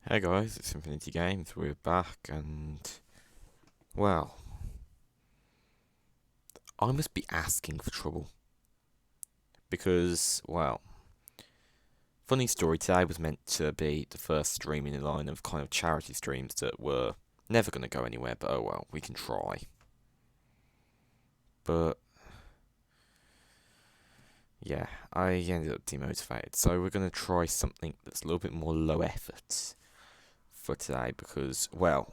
Hey guys, it's Infinity Games. We're back, and well, I must be asking for trouble because, well, funny story. Today was meant to be the first stream in a line of kind of charity streams that were never going to go anywhere. But oh well, we can try. But yeah, I ended up demotivated. So we're going to try something that's a little bit more low effort for today because, well,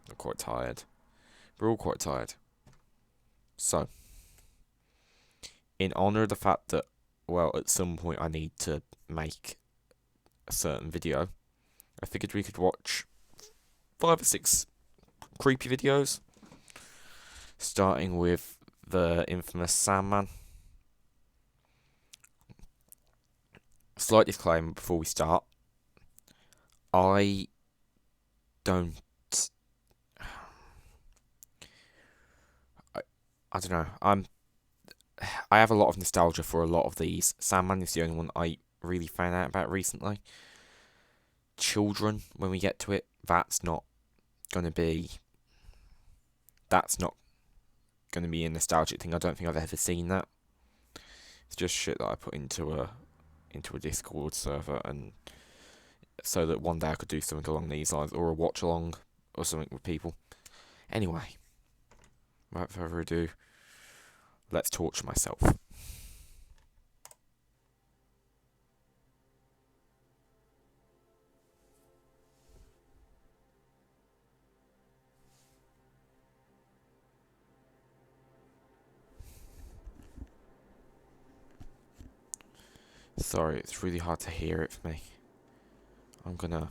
I'm quite tired. We're all quite tired. So, in honor of the fact that, well, at some point I need to make a certain video, I figured we could watch 5 or 6 creepy videos, starting with the infamous Sandman. Slight disclaimer before we start. I don't. I don't know. I have a lot of nostalgia for a lot of these. Sandman is the only one I really found out about recently. Children, when we get to it, that's not gonna be a nostalgic thing. I don't think I've ever seen that. It's just shit that I put into a Discord server, and so that one day I could do something along these lines, or a watch along, or something with people. Anyway, without further ado, let's torture myself. Sorry, it's really hard to hear it for me. I'm gonna.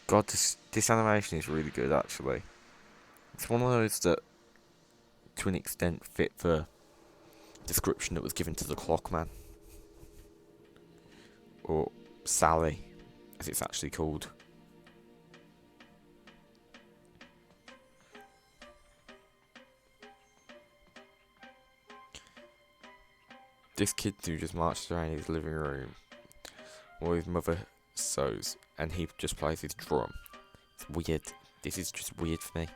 God, this animation is really good, actually. It's one of those that, to an extent, fit the description that was given to the Clockman. Or Sally, as it's actually called. This kid who just marches around his living room while his mother sews, and he just plays his drum. It's weird. This is just weird for me.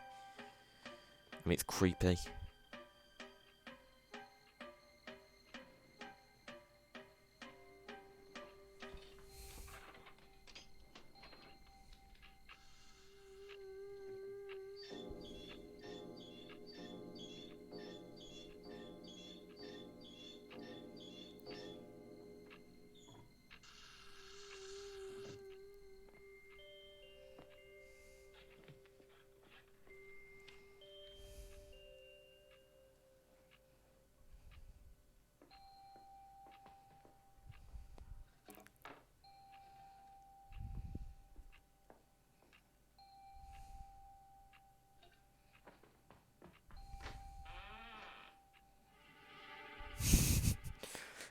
I mean, it's creepy.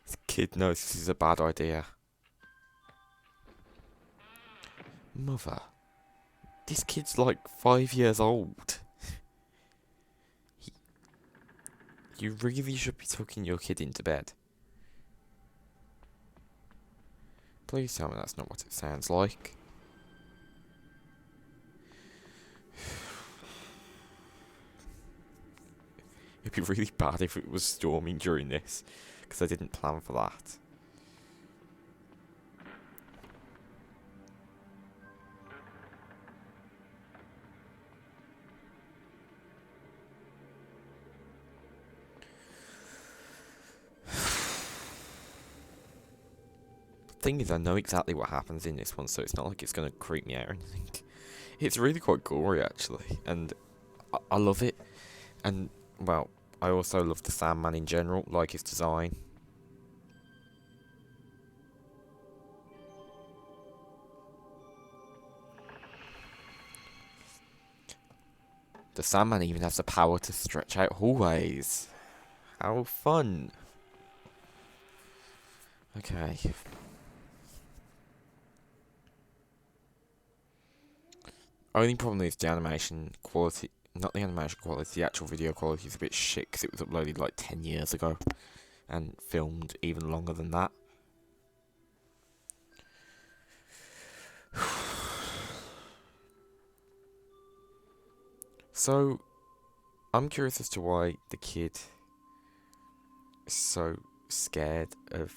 This kid knows this is a bad idea. Mother, this kid's like 5 years old. You really should be tucking your kid into bed. Please tell me that's not what it sounds like. It'd be really bad if it was storming during this, because I didn't plan for that. Thing is, I know exactly what happens in this one, so it's not like it's going to creep me out or anything. It's really quite gory, actually, and I love it. And, well, I also love the Sandman in general, like his design. The Sandman even has the power to stretch out hallways. How fun. Okay. Only problem is the animation quality. not the animation quality, the actual video quality is a bit shit because it was uploaded like 10 years ago and filmed even longer than that. So, I'm curious as to why the kid is so scared of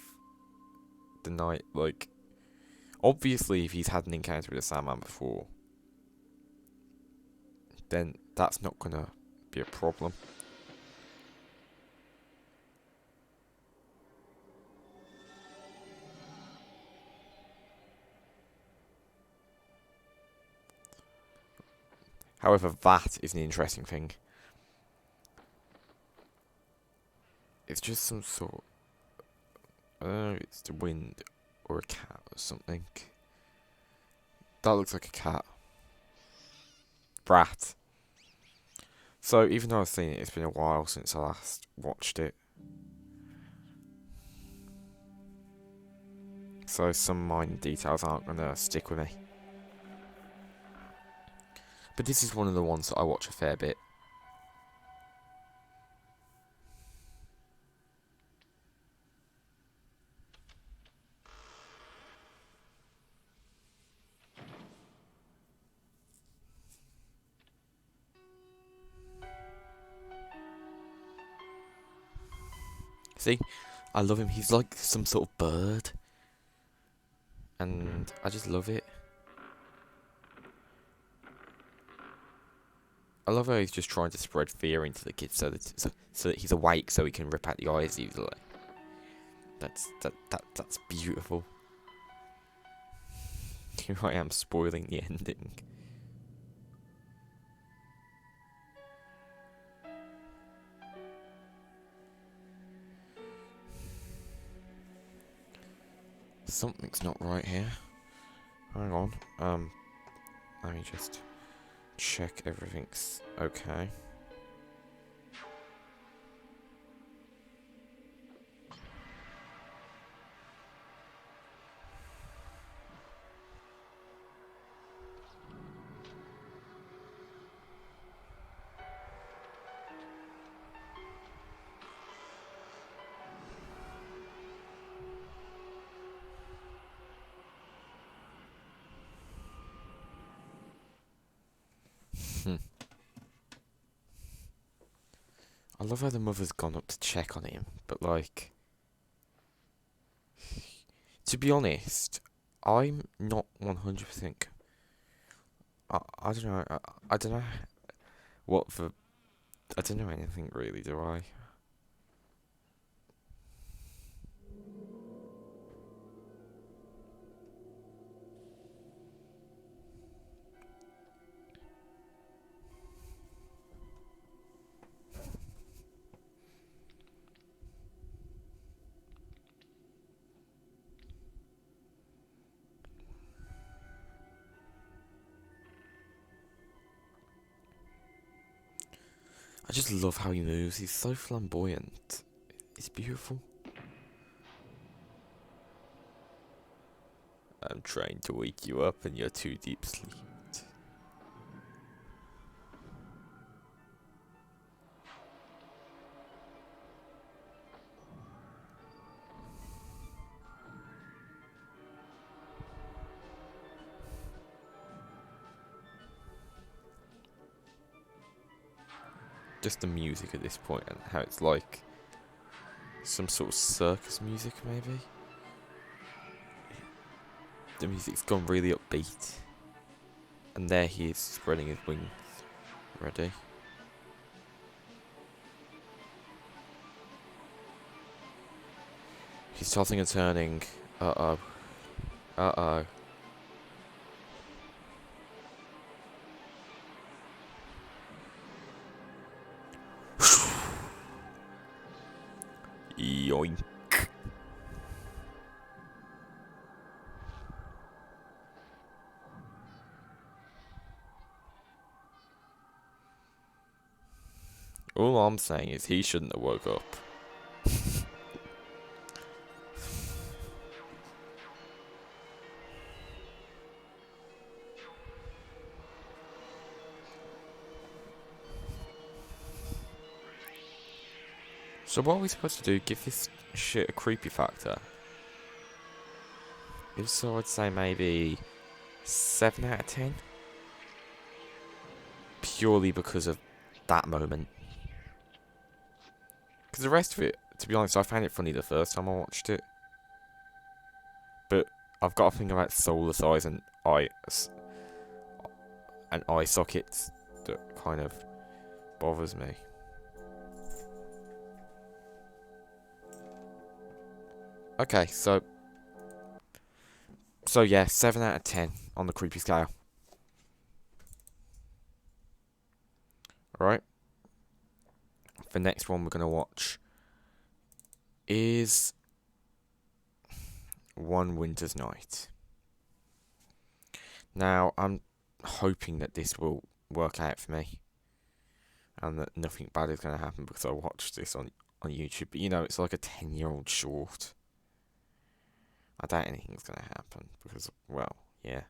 the night. Like, obviously, if he's had an encounter with a Sandman before, then that's not gonna be a problem. However, that is an interesting thing. It's just some sort. I don't know if it's the wind or a cat or something. That looks like a cat. Prat. So, even though I've seen it, it's been a while since I last watched it. So, some minor details aren't going to stick with me. But this is one of the ones that I watch a fair bit. See? I love him. He's like some sort of bird. And I just love it. I love how he's just trying to spread fear into the kid so that he's awake so he can rip out the eyes easily. That's beautiful. Here I am spoiling the ending. Something's not right here. Hang on. Let me just check everything's okay. I love how the mother's gone up to check on him, but like, to be honest, I'm not 100%. I don't know. I don't know what for. I don't know anything really, do I? I just love how he moves. He's so flamboyant. It's beautiful. I'm trying to wake you up and you're too deep sleep. Just the music at this point and how it's like some sort of circus music, maybe. The music's gone really upbeat, and there he is spreading his wings. Ready? He's tossing and turning. Uh oh. Uh oh. Yoink. All I'm saying is he shouldn't have woke up. So what are we supposed to do? Give this shit a creepy factor? If so, I'd say maybe 7 out of 10. Purely because of that moment. Because the rest of it, to be honest, I found it funny the first time I watched it. But I've got a thing about solar size and eye sockets that kind of bothers me. Okay, so yeah, 7 out of 10 on the creepy scale. Alright. The next one we're going to watch is One Winter's Night. Now, I'm hoping that this will work out for me. And that nothing bad is going to happen because I watched this on YouTube. But, you know, it's like a 10-year-old short. I doubt anything's going to happen because, well, yeah.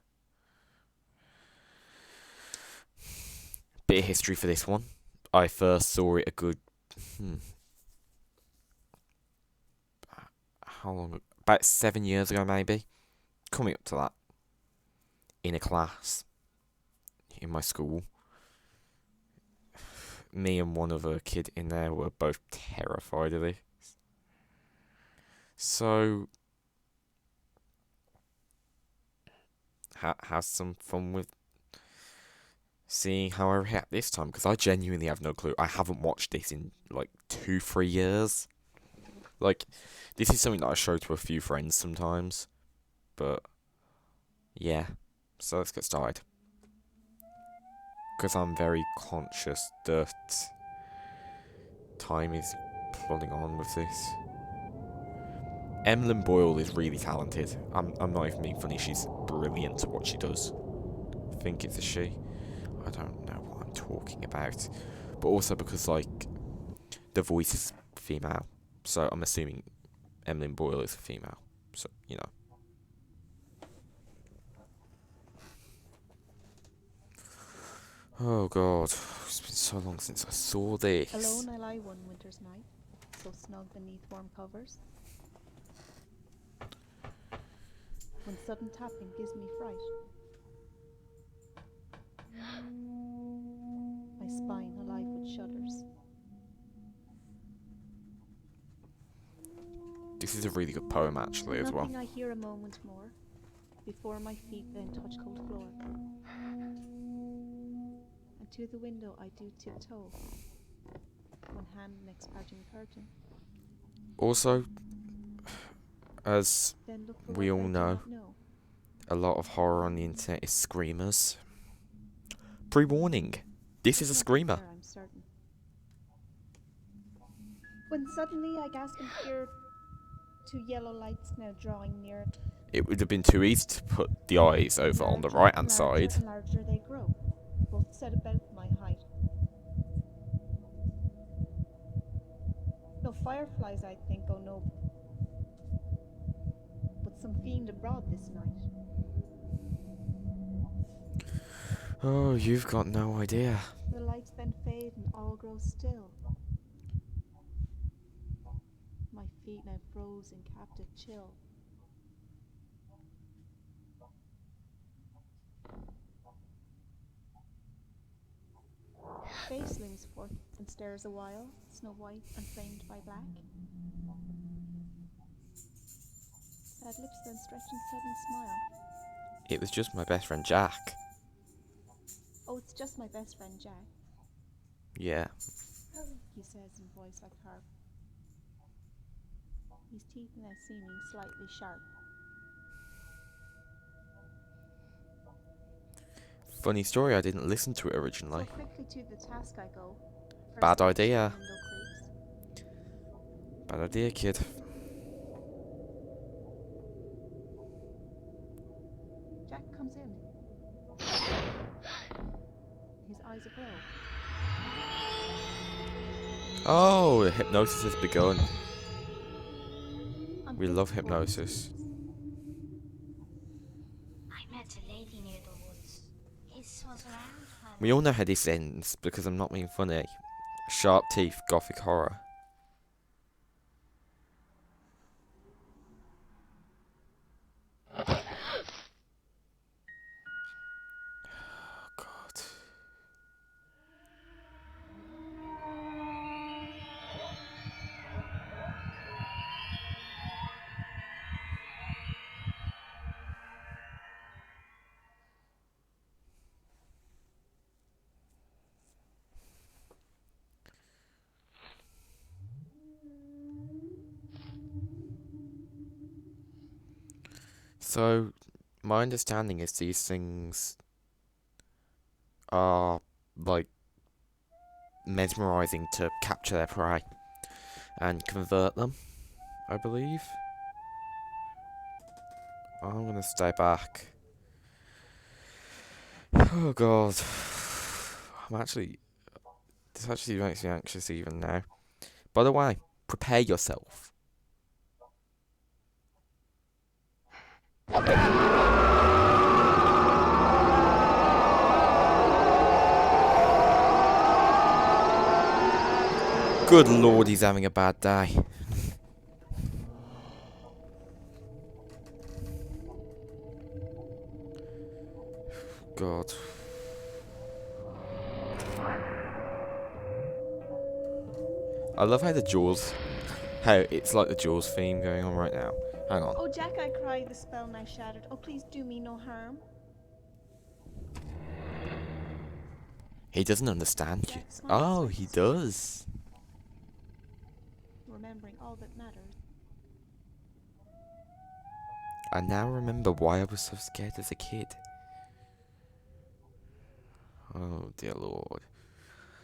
Bit of history for this one. I first saw it a good... how long ago? About 7 years ago, maybe. Coming up to that. In a class. In my school. Me and one other kid in there were both terrified of this. So... have some fun with seeing how I react this time, because I genuinely have no clue. I haven't watched this in like 2-3 years. Like, this is something that I show to a few friends sometimes, but yeah. So let's get started, because I'm very conscious that time is plodding on with this. Emlyn Boyle is really talented. I'm not even being funny. She's brilliant at what she does. I think it's a she. I don't know what I'm talking about. But also because, like, the voice is female. So I'm assuming Emlyn Boyle is a female. So, you know. Oh, God. It's been so long since I saw this. Alone I lie one winter's night, so snug beneath warm covers, when sudden tapping gives me fright. My spine alive with shudders. This is a really good poem, actually, as well. Nothing I hear a moment more, before my feet then touch cold floor. And to the window I do tiptoe, one hand next parting curtain. Also, as Then look for we what all I do know, not know. a lot of horror on the internet is screamers. Pre-warning, this is a screamer. There, I'm certain. When suddenly I gasp and hear two yellow lights now drawing near. It would have been too easy to put the eyes over on the right-hand Larger side. and larger they grow, both set about my height. No fireflies, I think, oh no, but some fiend abroad this night. Oh, you've got no idea. The lights then fade and all grows still. My feet now froze in captive chill. Face leans forth and stares a while, snow white and framed by black. Sad lips then stretch in sudden smile. It was just my best friend Jack. Oh, it's just my best friend Jack, Yeah. he says in voice like harp. His teeth now seeming slightly sharp. Funny story, I didn't listen to it So originally. quickly to the task I go. Bad First idea. the window creaks. Bad idea, kid. Jack comes in. His eyes aglow. Oh, hypnosis has begun. I'm We faced love with hypnosis. I met a lady near the woods. His was around her. We all know how this ends, because I'm not being funny. Sharp teeth, gothic horror. God. So, my understanding is these things are, like, mesmerizing to capture their prey and convert them, I believe. I'm gonna stay back. Oh God. This actually makes me anxious even now. By the way, prepare yourself. Good Lord, he's having a bad day. God. I love how it's like the Jaws theme going on right now. Hang on. Oh, Jack, I cry, the spell now shattered. Oh, please do me no harm. He doesn't understand you. Jack smiles Oh, like he the sun, does. remembering all that matters. I now remember why I was so scared as a kid. Oh, dear Lord.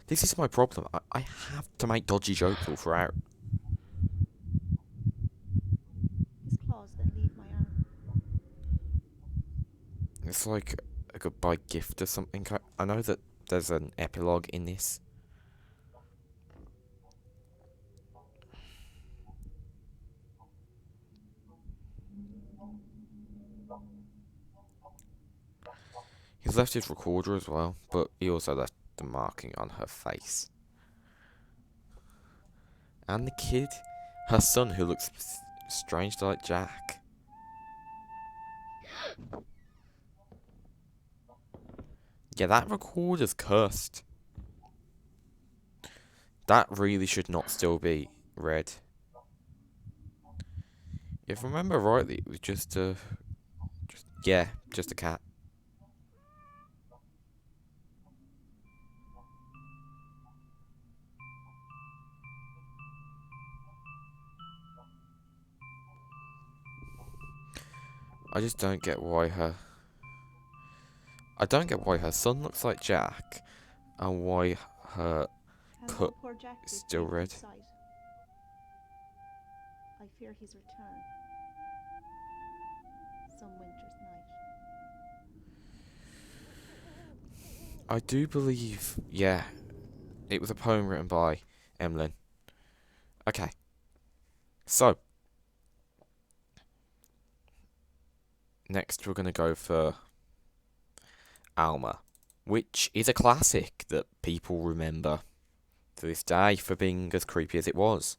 This is my problem. I have to make dodgy jokes all throughout. His claws then leave my arm. It's like a goodbye gift or something. I know that there's an epilogue in this. He's left his recorder as well, but he also left the marking on her face. And the kid, her son, who looks strangely like Jack. Yeah, that recorder's cursed. That really should not still be read. If I remember rightly, it was just a cat. I just don't get why I don't get why her son looks like Jack, and why her And cut poor Jack is did still feel red. sight. I fear his return. Some winter's night. I do believe, yeah, it was a poem written by Emlyn. Okay, so next we're gonna go for Alma, which is a classic that people remember to this day for being as creepy as it was.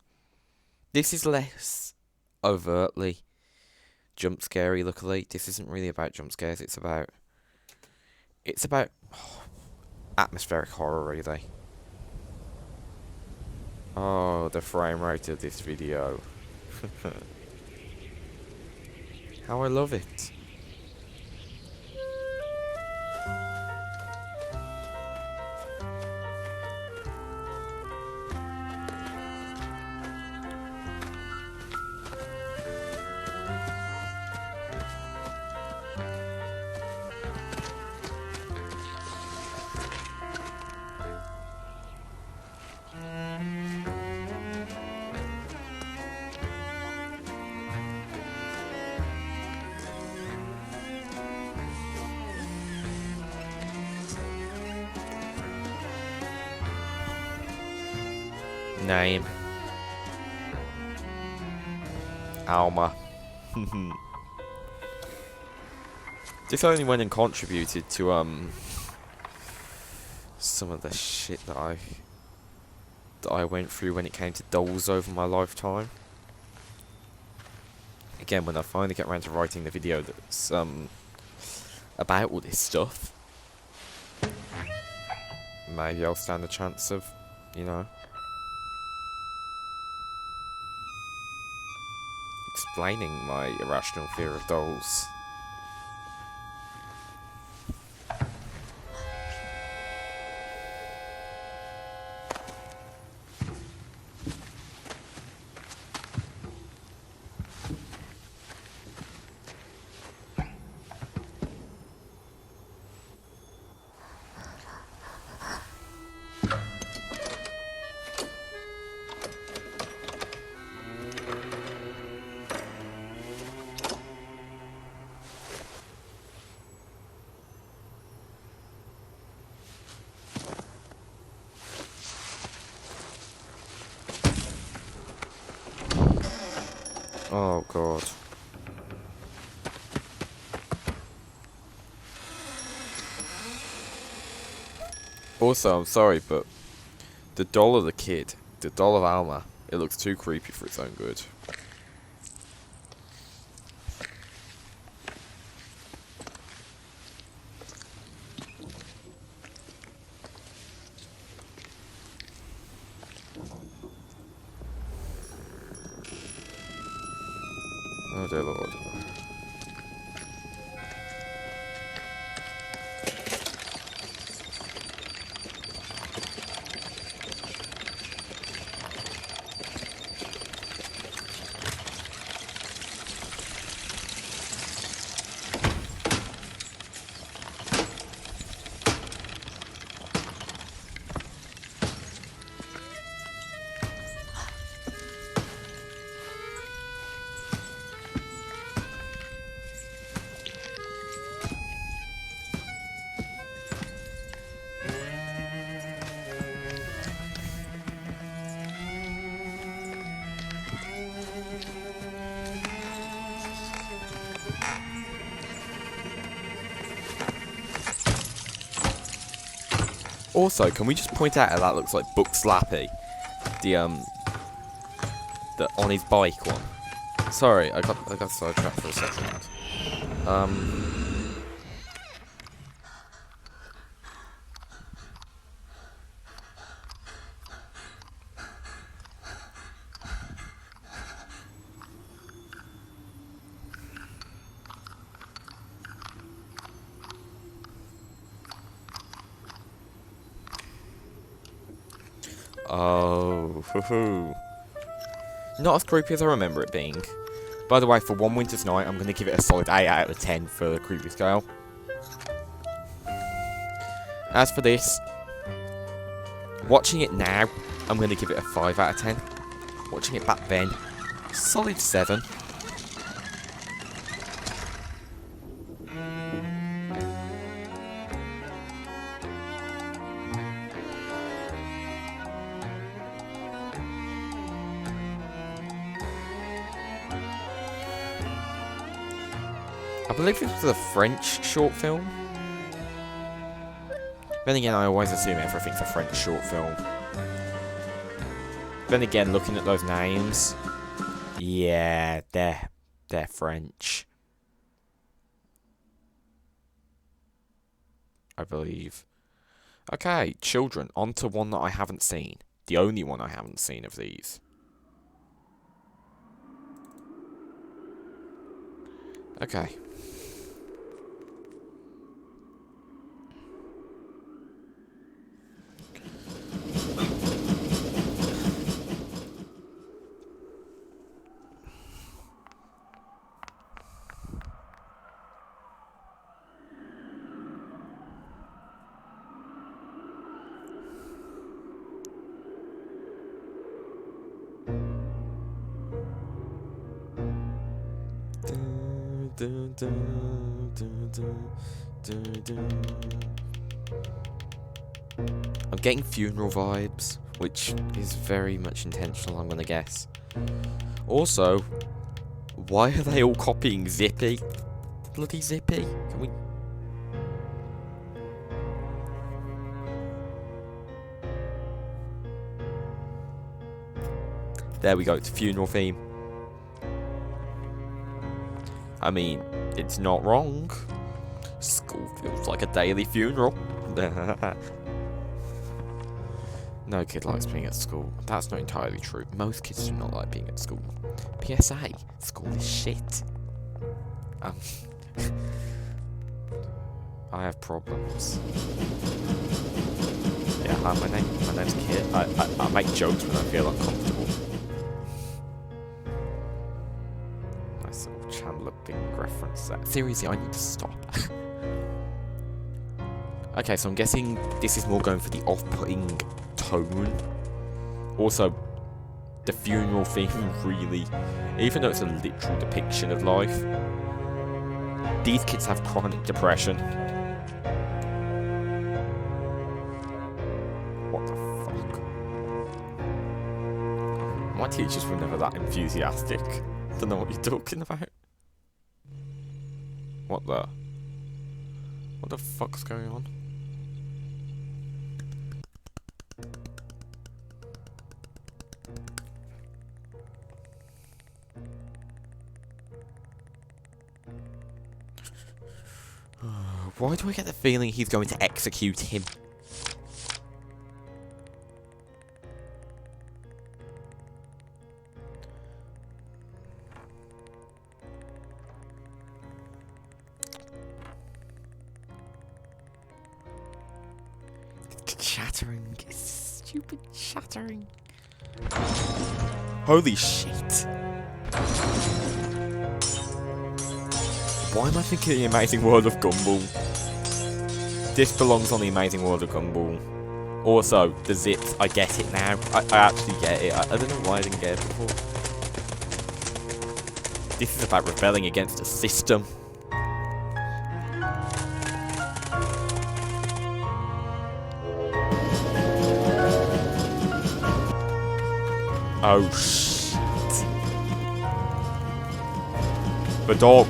This is less overtly jump scary, luckily. This isn't really about jump scares, it's about atmospheric horror, really. Oh, the frame rate of this video. How I love it. Name. Alma. This only went and contributed to some of the shit that I went through when it came to dolls over my lifetime. again, when I finally get around to writing the video that's about all this stuff, maybe I'll stand a chance of, you know, explaining my irrational fear of dolls. Oh god. Also, I'm sorry, but the doll of the kid, the doll of Alma, it looks too creepy for its own good. Oh dear lord. Also, can we just point out how that looks like Book Slappy? The on his bike one. Sorry, I got sidetracked for a second. Oh, hoo-hoo. Not as creepy as I remember it being. By the way, for one winter's night, I'm going to give it a solid 8 out of 10 for the creepy scale. As for this, watching it now, I'm going to give it a 5 out of 10. Watching it back then, solid 7. I believe this was a French short film. Then again, I always assume everything's a French short film. Then again, looking at those names, yeah, they're French. I believe. Okay, children, on to one that I haven't seen. The only one I haven't seen of these. Okay. I'm getting funeral vibes, which is very much intentional, I'm gonna guess. Also, why are they all copying Zippy? Bloody Zippy. Can we... There we go, it's a funeral theme. I mean, it's not wrong. School feels like a daily funeral. No kid likes being at school. That's not entirely true. Most kids do not like being at school. PSA, school is shit. I have problems. Yeah, my name's Kit. I make jokes when I feel uncomfortable. Nice little Chandler Bing reference there. Seriously, I need to stop. Okay, so I'm guessing this is more going for the off-putting tone. Also, the funeral theme really, even though it's a literal depiction of life, these kids have chronic depression. What the fuck? My teachers were never that enthusiastic. Don't know what you're talking about. What the fuck's going on? Why do I get the feeling he's going to execute him? Chattering. Stupid chattering. Holy shit. Why am I thinking the Amazing World of Gumball? This belongs on the Amazing World of Gumball. Also, the zips, I get it now. I actually get it. I don't know why I didn't get it before. This is about rebelling against a system. Oh shit. The dog.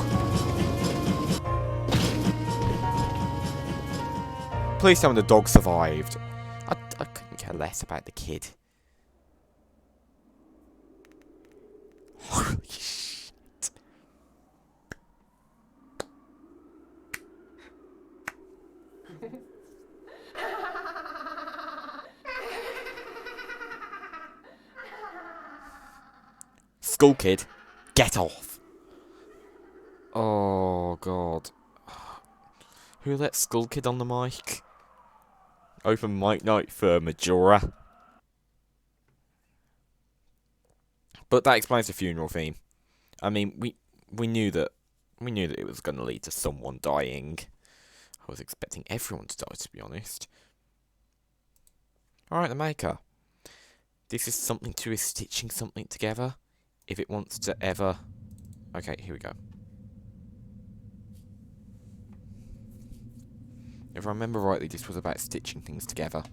Please tell me the dog survived. I couldn't care less about the kid. Holy shit. School kid, get off. Oh god. Who let Skull Kid on the mic? Open mic night for Majora. But that explains the funeral theme. I mean, we knew that it was going to lead to someone dying. I was expecting everyone to die, to be honest. Alright, the maker. This is something to do with stitching something together. If it wants to ever... Okay, here we go. If I remember rightly, this was about stitching things together.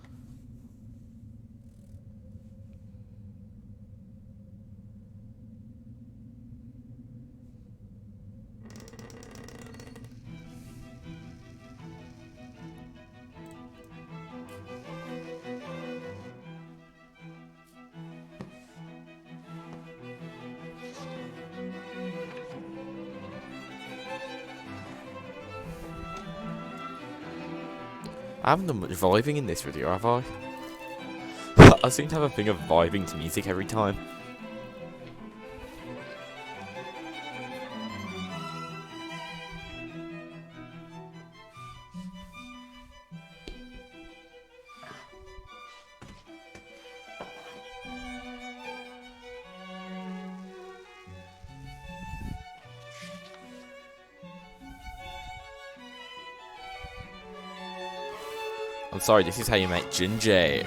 I haven't done much vibing in this video, have I? I seem to have a thing of vibing to music every time. I'm sorry, this is how you make ginger.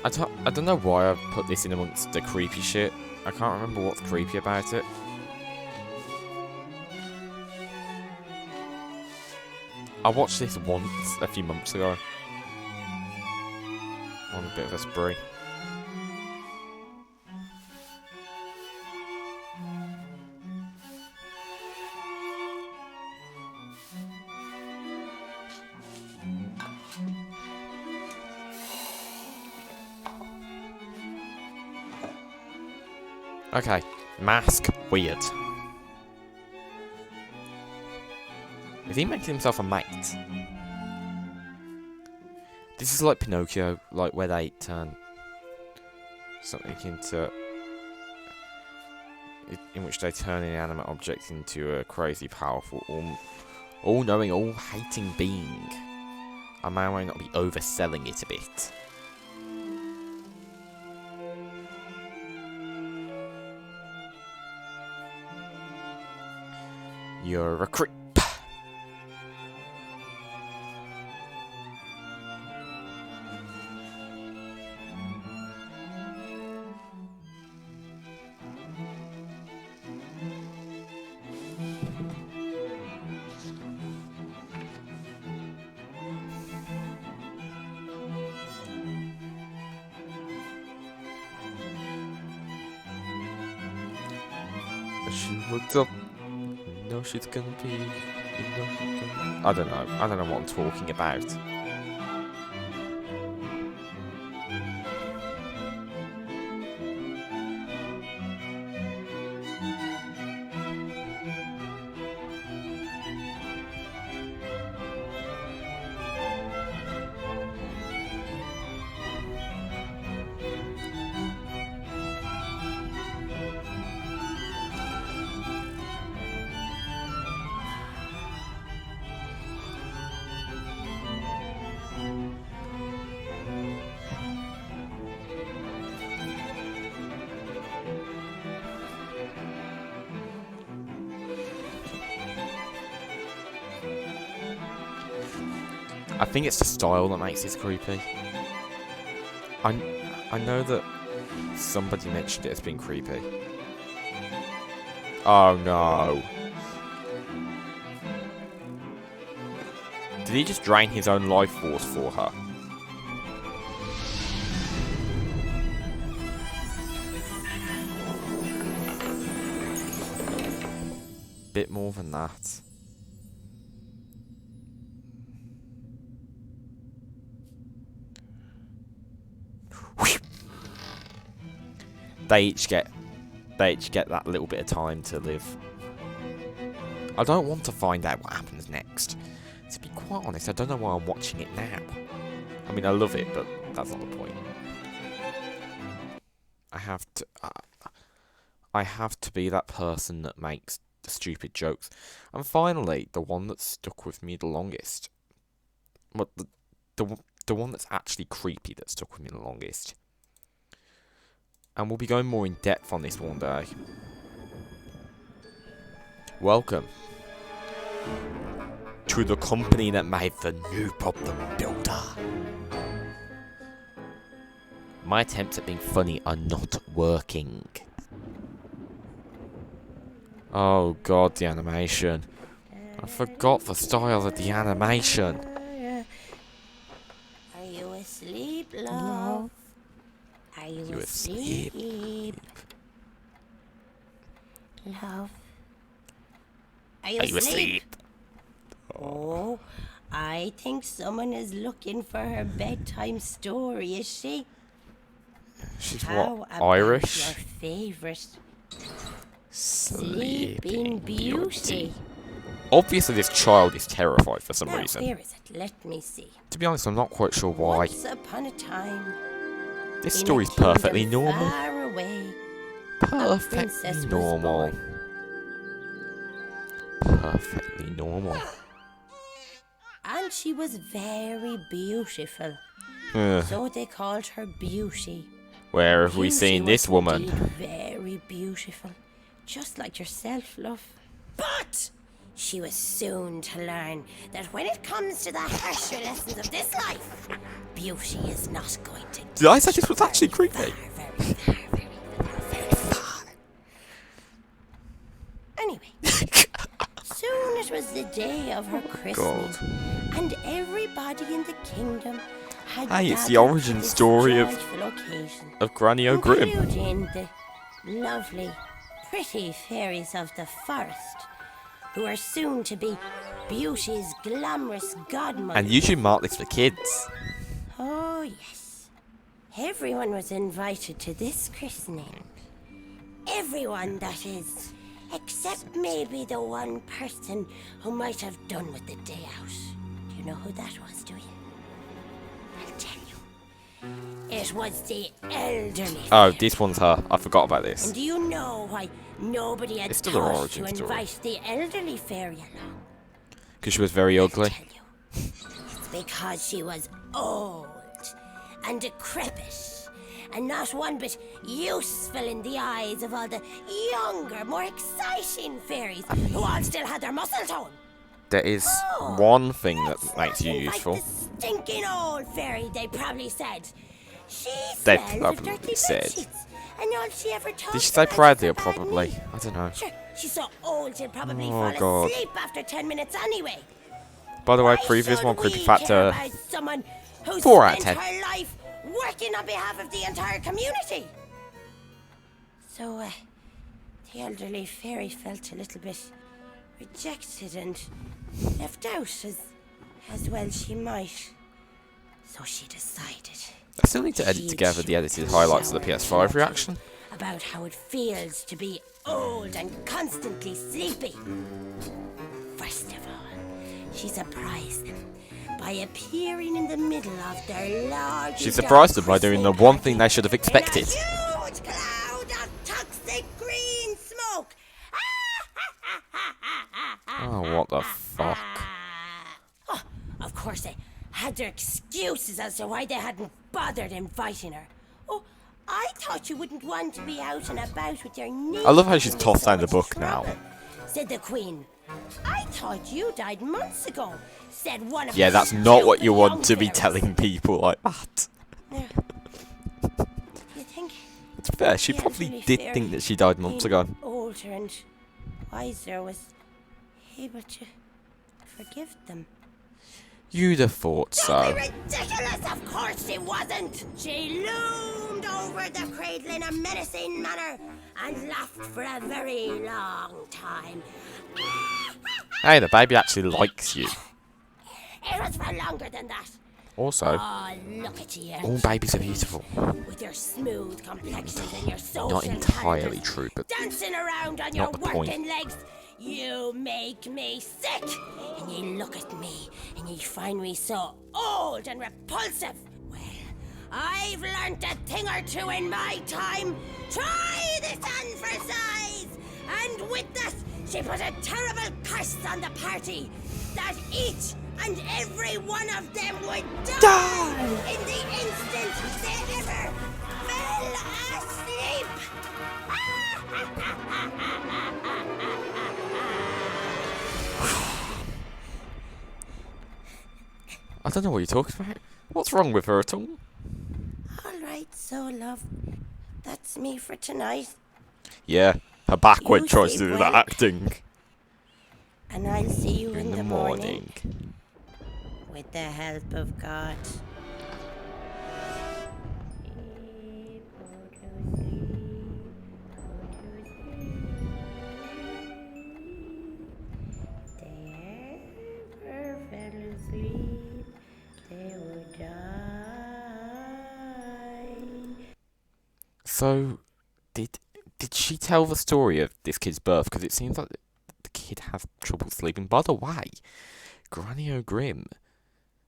I don't know why I put this in amongst the creepy shit. I can't remember what's creepy about it. I watched this once a few months ago. On a bit of a spree. Okay, Mask. Weird. Is he making himself a mate? This is like Pinocchio, like where they turn something into... in which they turn an inanimate object into a crazy, powerful, all-knowing, all-hating being. I may or may not be overselling it a bit. You're a creep. She looked up. You know she's gonna be. You know she's gonna. I don't know. I don't know what I'm talking about. I think it's the style that makes this creepy. I know that somebody mentioned it as being creepy. Oh no. Did he just drain his own life force for her? Bit more than that. They each get that little bit of time to live. I don't want to find out what happens next. To be quite honest, I don't know why I'm watching it now. I mean, I love it, but that's not the point. I have to be that person that makes the stupid jokes. And finally, the one that stuck with me the longest. Well, the one that's actually creepy that stuck with me the longest. And we'll be going more in depth on this one day. Welcome to the company that made the new problem builder. My attempts at being funny are not working. Oh god, the animation. I forgot the style of the animation. Are you asleep, love? Are you asleep? Love? Are you asleep? Oh, I think someone is looking for her bedtime story, is she? She's How what, about Irish? your favourite Sleeping Sleeping Beauty? Obviously this child is terrified for some Now, reason. where is it? Let me see. To be honest, I'm not quite sure why. Once upon a time, This in a story's perfectly kingdom normal. far away, a princess Perfectly was normal. born. Perfectly normal. And she was very beautiful. Ugh. So they called her Beauty. Where have we Beauty seen was this woman? indeed very beautiful. Just like yourself, love. But she was soon to learn that when it comes to the harsher lessons of this life, beauty is not going to get Did I say this was actually creepy? very far. Anyway, soon it was the day of her christening, and everybody in the kingdom had Hey, it's the gathered origin for this story of- joyful occasion, Of Granny O'Grim. including the lovely, pretty fairies of the forest, who are soon to be Beauty's glamorous godmother. And you should mark this for kids. Oh, yes. Everyone was invited to this christening. Everyone, that is. Except maybe the one person who might have done with the day out. Do you know who that was, do you? I'll tell you. It was the elderly. Oh, this one's her. I forgot about this. And do you know why nobody had It's still her thought origin to story. invite the elderly fairy along? Because she was very I'll ugly. tell you. It's because she was old and decrepit. And not one bit useful in the eyes of all the younger, more exciting fairies who all still had their muscle tone. There is Oh, one thing that let's makes you not invite useful. The stinking old fairy, they probably said. She They smells of probably dirty said. bedsheets, and all she ever talks Did she say about is Bradley her or bad probably? knee. I don't know. Sure, she's so old she'll probably Oh, fall God. asleep after 10 minutes anyway. By the way, Why previous should one, creepy we factor. care about someone who 4 out of spent 10. her life working on behalf of the entire community? So, the elderly fairy felt a little bit rejected and left out, as well she might. So she decided. I still need to edit she'd together the shoot edited a highlights of the shower PS5 of reaction. about how it feels to be old and constantly sleepy. First of all, she surprised them by appearing in the middle of their large. She surprised them by doing the one thing they should have expected. In a huge cloud of toxic green smoke. Oh, what the fuck? Oh, of course they had their excuses as to why they hadn't bothered inviting her. Oh, I thought you wouldn't want to be out and about with your knee. I love how she's in tossed so down the much book now. trouble, said the Queen. I thought you died months ago, said one of Yeah, the that's not what you stupid want young to be fairies. telling people like that. Now, you think It's fair, she the probably elderly did fairy, think that she died months being ago. older and wiser, was able to forgive them? You'd have thought Don't so. be ridiculous! Of course she wasn't! She loomed over the cradle in a menacing manner and laughed for a very long time. Hey, the baby actually likes you. It was for longer than that. Also, Oh, look at you. all babies are beautiful. With your smooth complexions and your social Not entirely talent, true, but dancing around on not your the point. working legs. You make me sick. And you look at me and you find me so old and repulsive. Well, I've learnt a thing or two in my time. Try this on for size. And with that, she put a terrible curse on the party that each and every one of them would die in the instant they ever fell asleep. I don't know what you're talking about. What's wrong with her at all? All right, so love, that's me for tonight. Yeah, her backward You tries to sleep do well. that acting. And I'll see you In the morning. with the help of God. So, did she tell the story of this kid's birth? Because it seems like the kid has trouble sleeping. By the way, Granny O'Grim,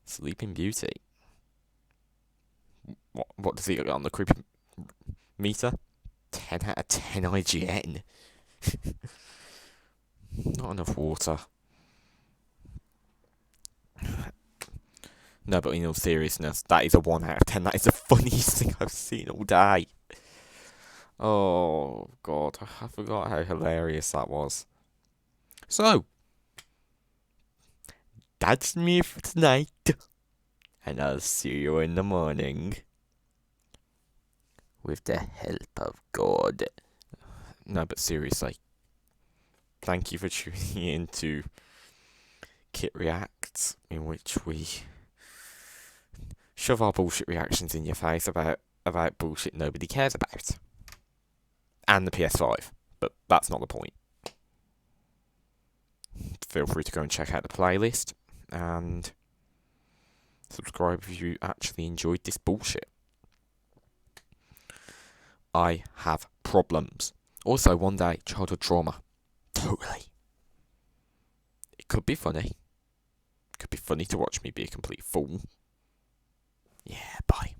Sleeping Beauty. What does he get on the creepy meter? 10 out of 10 IGN. Not enough water. No, but in all seriousness, that is a 1 out of 10. That is the funniest thing I've seen all day. Oh, God. I forgot how hilarious that was. So, that's me for tonight. And I'll see you in the morning. With the help of God. No, but seriously. Thank you for tuning in to Kit Reacts, in which we shove our bullshit reactions in your face about bullshit nobody cares about. And the PS5. But that's not the point. Feel free to go and check out the playlist. And subscribe if you actually enjoyed this bullshit. I have problems. Also, one day, childhood trauma. Totally. It could be funny. It could be funny to watch me be a complete fool. Yeah, bye.